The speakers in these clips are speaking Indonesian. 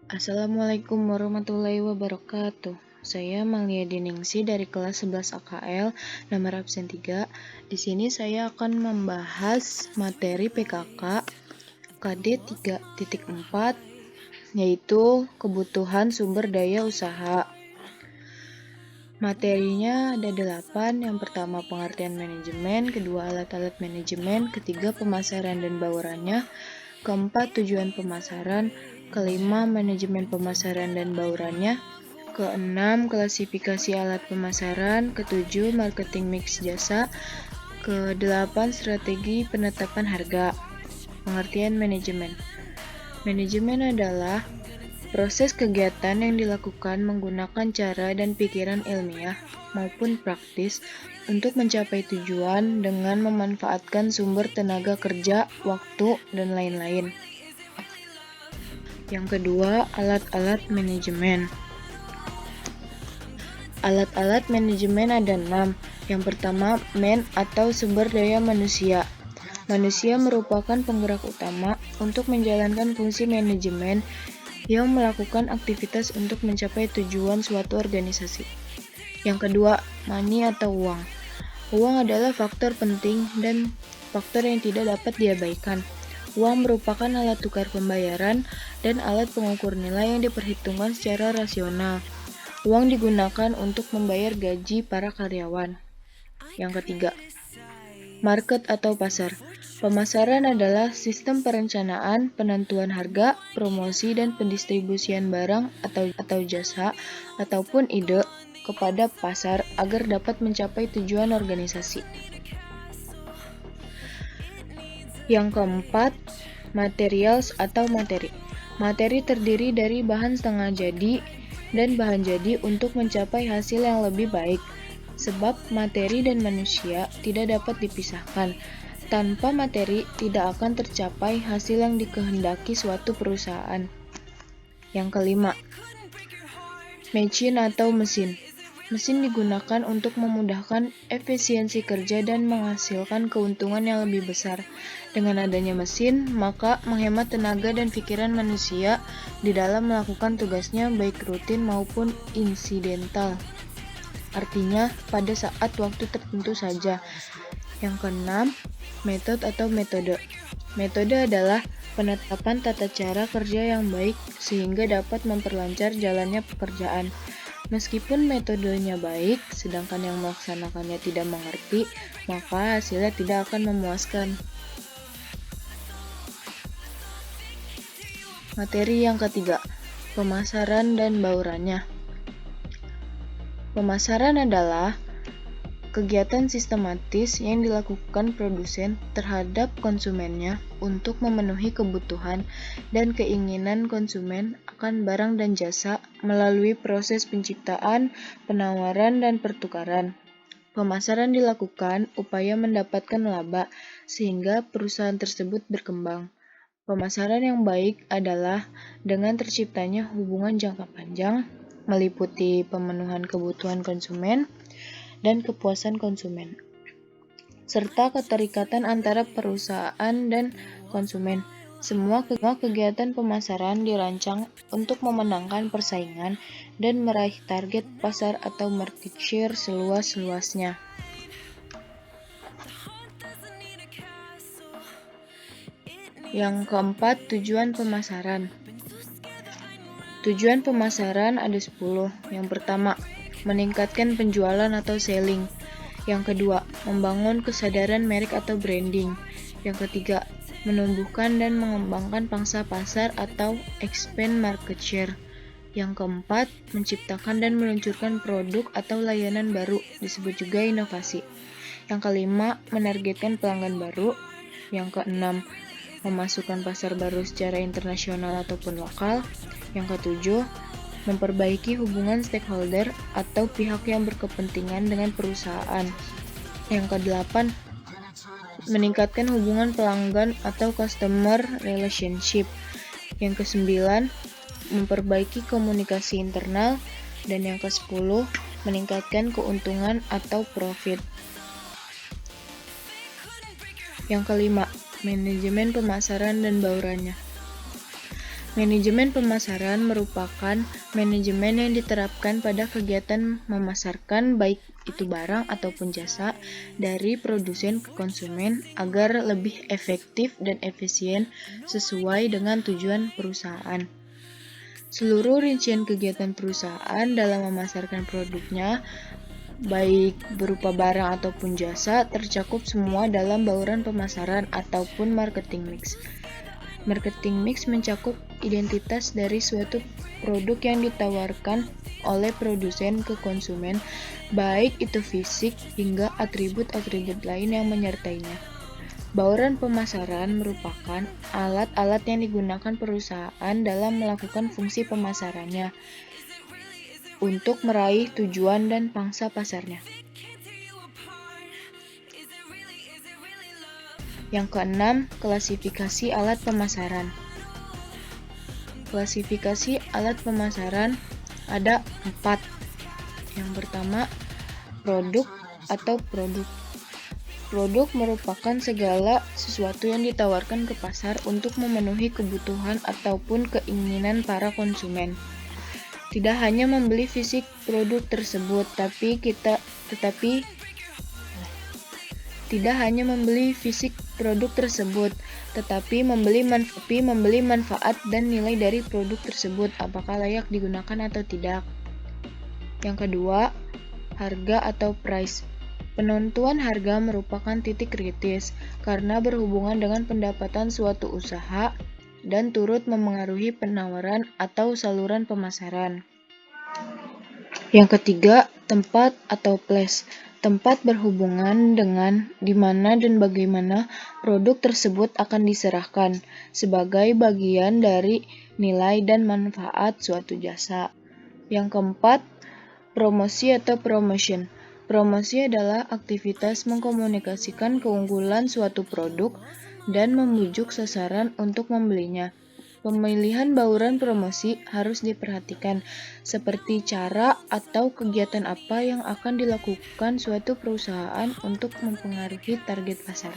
Assalamualaikum warahmatullahi wabarakatuh. Saya Malia Diningsi dari kelas 11 AKL, nomor absen 3. Di sini saya akan membahas materi PKK KD 3.4, yaitu kebutuhan sumber daya usaha. Materinya ada 8. Yang pertama pengertian manajemen, kedua alat-alat manajemen, ketiga pemasaran dan baurannya, keempat tujuan pemasaran, kelima manajemen pemasaran dan baurannya, keenam klasifikasi alat pemasaran, ketujuh marketing mix jasa, kedelapan strategi penetapan harga. Pengertian manajemen. Manajemen adalah proses kegiatan yang dilakukan menggunakan cara dan pikiran ilmiah maupun praktis untuk mencapai tujuan dengan memanfaatkan sumber tenaga kerja, waktu, dan lain-lain. Yang kedua, alat-alat manajemen. Alat-alat manajemen ada 6. Yang pertama, atau sumber daya manusia. Manusia merupakan penggerak utama untuk menjalankan fungsi manajemen yang melakukan aktivitas untuk mencapai tujuan suatu organisasi. Yang kedua, money atau uang. Uang adalah faktor penting dan faktor yang tidak dapat diabaikan. Uang merupakan alat tukar pembayaran dan alat pengukur nilai yang diperhitungkan secara rasional. Uang digunakan untuk membayar gaji para karyawan. Yang ketiga, market atau pasar. Pemasaran adalah sistem perencanaan, penentuan harga, promosi, dan pendistribusian barang atau jasa ataupun ide kepada pasar agar dapat mencapai tujuan organisasi. Yang keempat, materials atau materi. Materi terdiri dari bahan setengah jadi dan bahan jadi untuk mencapai hasil yang lebih baik. Sebab materi dan manusia tidak dapat dipisahkan. Tanpa materi tidak akan tercapai hasil yang dikehendaki suatu perusahaan. Yang kelima, machine atau mesin. Mesin digunakan untuk memudahkan efisiensi kerja dan menghasilkan keuntungan yang lebih besar. Dengan adanya mesin, maka menghemat tenaga dan pikiran manusia di dalam melakukan tugasnya baik rutin maupun insidental. Artinya, pada saat waktu tertentu saja. Yang keenam, metode atau metode. Metode adalah penetapan tata cara kerja yang baik sehingga dapat memperlancar jalannya pekerjaan. Meskipun metodenya baik, sedangkan yang melaksanakannya tidak mengerti, maka hasilnya tidak akan memuaskan. Materi yang ketiga, pemasaran dan baurannya. Pemasaran adalah kegiatan sistematis yang dilakukan produsen terhadap konsumennya untuk memenuhi kebutuhan dan keinginan konsumen akan barang dan jasa melalui proses penciptaan, penawaran, dan pertukaran. Pemasaran dilakukan upaya mendapatkan laba sehingga perusahaan tersebut berkembang. Pemasaran yang baik adalah dengan terciptanya hubungan jangka panjang, meliputi pemenuhan kebutuhan konsumen dan kepuasan konsumen, serta keterikatan antara perusahaan dan konsumen. Semua kegiatan pemasaran dirancang untuk memenangkan persaingan dan meraih target pasar atau market share seluas-luasnya. Yang keempat, tujuan pemasaran. Tujuan pemasaran ada 10. Yang pertama, meningkatkan penjualan atau selling. Yang kedua, membangun kesadaran merek atau branding. Yang ketiga, menumbuhkan dan mengembangkan pangsa pasar atau expand market share. Yang keempat, menciptakan dan meluncurkan produk atau layanan baru, disebut juga inovasi. Yang kelima, menargetkan pelanggan baru. Yang keenam, memasukkan pasar baru secara internasional ataupun lokal. Yang ketujuh, memperbaiki hubungan stakeholder atau pihak yang berkepentingan dengan perusahaan. Yang kedelapan, meningkatkan hubungan pelanggan atau customer relationship. Yang kesembilan, memperbaiki komunikasi internal. Dan yang ke-10, meningkatkan keuntungan atau profit. Yang kelima, manajemen pemasaran dan baurannya. Manajemen pemasaran merupakan manajemen yang diterapkan pada kegiatan memasarkan baik itu barang ataupun jasa dari produsen ke konsumen agar lebih efektif dan efisien sesuai dengan tujuan perusahaan. Seluruh rincian kegiatan perusahaan dalam memasarkan produknya, baik berupa barang ataupun jasa, tercakup semua dalam bauran pemasaran ataupun marketing mix. Marketing mix mencakup identitas dari suatu produk yang ditawarkan oleh produsen ke konsumen, baik itu fisik hingga atribut-atribut lain yang menyertainya. Bauran pemasaran merupakan alat-alat yang digunakan perusahaan dalam melakukan fungsi pemasarannya untuk meraih tujuan dan pangsa pasarnya. Yang keenam, klasifikasi alat pemasaran. Klasifikasi alat pemasaran ada 4. Yang pertama, produk atau produk. Produk merupakan segala sesuatu yang ditawarkan ke pasar untuk memenuhi kebutuhan ataupun keinginan para konsumen. Tidak hanya membeli fisik produk tersebut, tetapi membeli manfaat dan nilai dari produk tersebut, apakah layak digunakan atau tidak. Yang kedua, harga atau price. Penentuan harga merupakan titik kritis karena berhubungan dengan pendapatan suatu usaha dan turut memengaruhi penawaran atau saluran pemasaran. Yang ketiga, tempat atau place. Tempat berhubungan dengan di mana dan bagaimana produk tersebut akan diserahkan sebagai bagian dari nilai dan manfaat suatu jasa. Yang keempat, promosi atau promotion. Promosi adalah aktivitas mengkomunikasikan keunggulan suatu produk dan membujuk sasaran untuk membelinya. Pemilihan bauran promosi harus diperhatikan, seperti cara atau kegiatan apa yang akan dilakukan suatu perusahaan untuk mempengaruhi target pasar.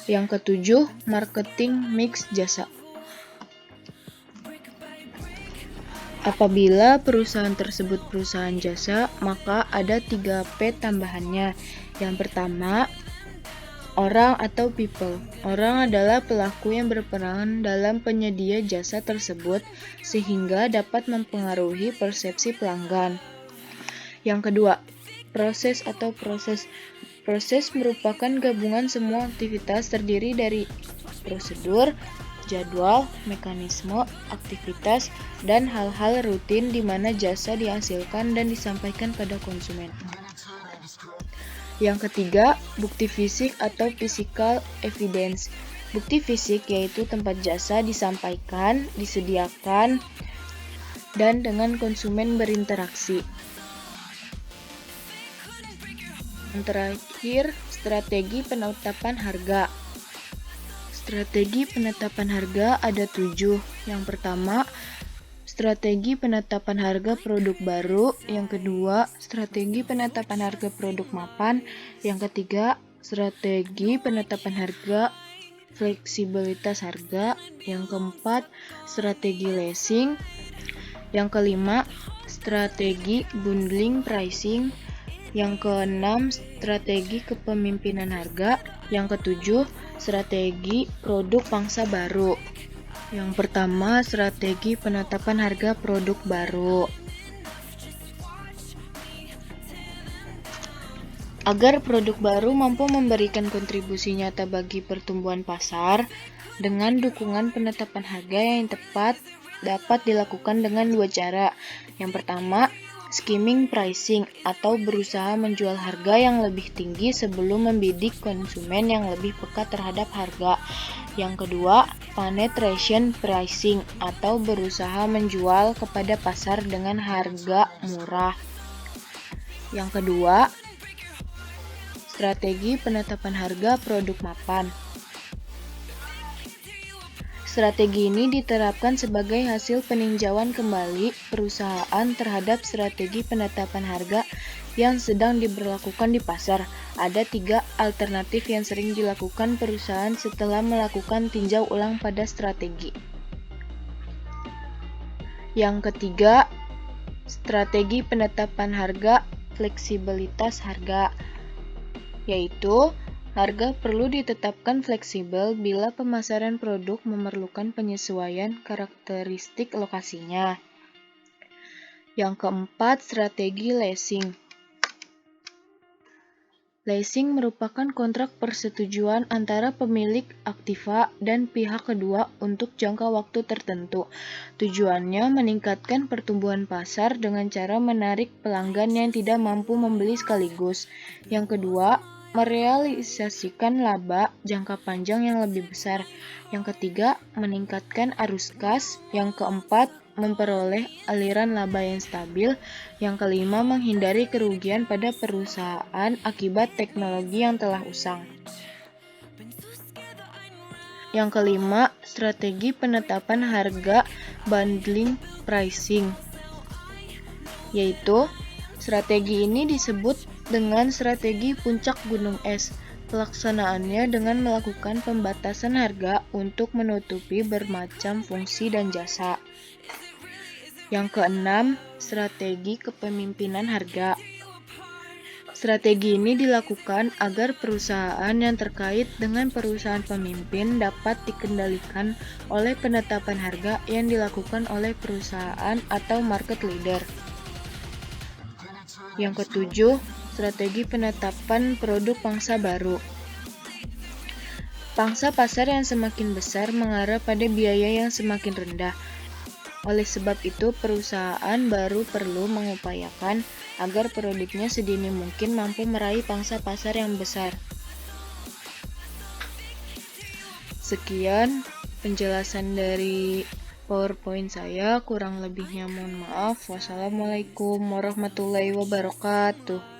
Yang ketujuh, marketing mix jasa. Apabila perusahaan tersebut perusahaan jasa, maka ada 3P tambahannya. Yang pertama, orang atau people. Orang adalah pelaku yang berperan dalam penyedia jasa tersebut sehingga dapat mempengaruhi persepsi pelanggan. Yang kedua, proses atau proses. Proses merupakan gabungan semua aktivitas terdiri dari prosedur, jadwal, mekanisme, aktivitas, dan hal-hal rutin di mana jasa dihasilkan dan disampaikan pada konsumen. Yang ketiga, bukti fisik atau physical evidence. Bukti fisik yaitu tempat jasa disampaikan, disediakan, dan dengan konsumen berinteraksi. Yang terakhir, strategi penetapan harga. Strategi penetapan harga ada 7. Yang pertama, strategi penetapan harga produk baru. Yang kedua, strategi penetapan harga produk mapan. Yang ketiga, strategi penetapan harga fleksibilitas harga. Yang keempat, strategi leasing. Yang kelima, strategi bundling pricing. Yang keenam, strategi kepemimpinan harga. Yang ketujuh, strategi produk pangsa baru. Yang pertama, strategi penetapan harga produk baru. Agar produk baru mampu memberikan kontribusi nyata bagi pertumbuhan pasar, dengan dukungan penetapan harga yang tepat dapat dilakukan dengan 2 cara. Yang pertama, skimming pricing atau berusaha menjual harga yang lebih tinggi sebelum membidik konsumen yang lebih peka terhadap harga. Yang kedua, penetration pricing atau berusaha menjual kepada pasar dengan harga murah. Yang kedua, strategi penetapan harga produk mapan. Strategi ini diterapkan sebagai hasil peninjauan kembali perusahaan terhadap strategi penetapan harga yang sedang diberlakukan di pasar. Ada 3 alternatif yang sering dilakukan perusahaan setelah melakukan tinjau ulang pada strategi. Yang ketiga, strategi penetapan harga, fleksibilitas harga, yaitu harga perlu ditetapkan fleksibel bila pemasaran produk memerlukan penyesuaian karakteristik lokasinya. Yang keempat, strategi leasing. Leasing merupakan kontrak persetujuan antara pemilik aktiva dan pihak kedua untuk jangka waktu tertentu. Tujuannya meningkatkan pertumbuhan pasar dengan cara menarik pelanggan yang tidak mampu membeli sekaligus. Yang kedua, merealisasikan laba jangka panjang yang lebih besar. Yang ketiga, meningkatkan arus kas. Yang keempat, memperoleh aliran laba yang stabil. Yang kelima, menghindari kerugian pada perusahaan akibat teknologi yang telah usang. Yang kelima, strategi penetapan harga bundling pricing, yaitu strategi ini disebut dengan strategi puncak gunung es. Pelaksanaannya dengan melakukan pembatasan harga untuk menutupi bermacam fungsi dan jasa. Yang keenam, strategi kepemimpinan harga. Strategi ini dilakukan agar perusahaan yang terkait dengan perusahaan pemimpin dapat dikendalikan oleh penetapan harga yang dilakukan oleh perusahaan atau market leader. Yang ketujuh, strategi penetapan produk pangsa baru. Pangsa pasar yang semakin besar mengarah pada biaya yang semakin rendah. Oleh sebab itu, perusahaan baru perlu mengupayakan agar produknya sedini mungkin mampu meraih pangsa pasar yang besar. Sekian penjelasan dari PowerPoint saya, kurang lebihnya mohon maaf. Wassalamualaikum warahmatullahi wabarakatuh.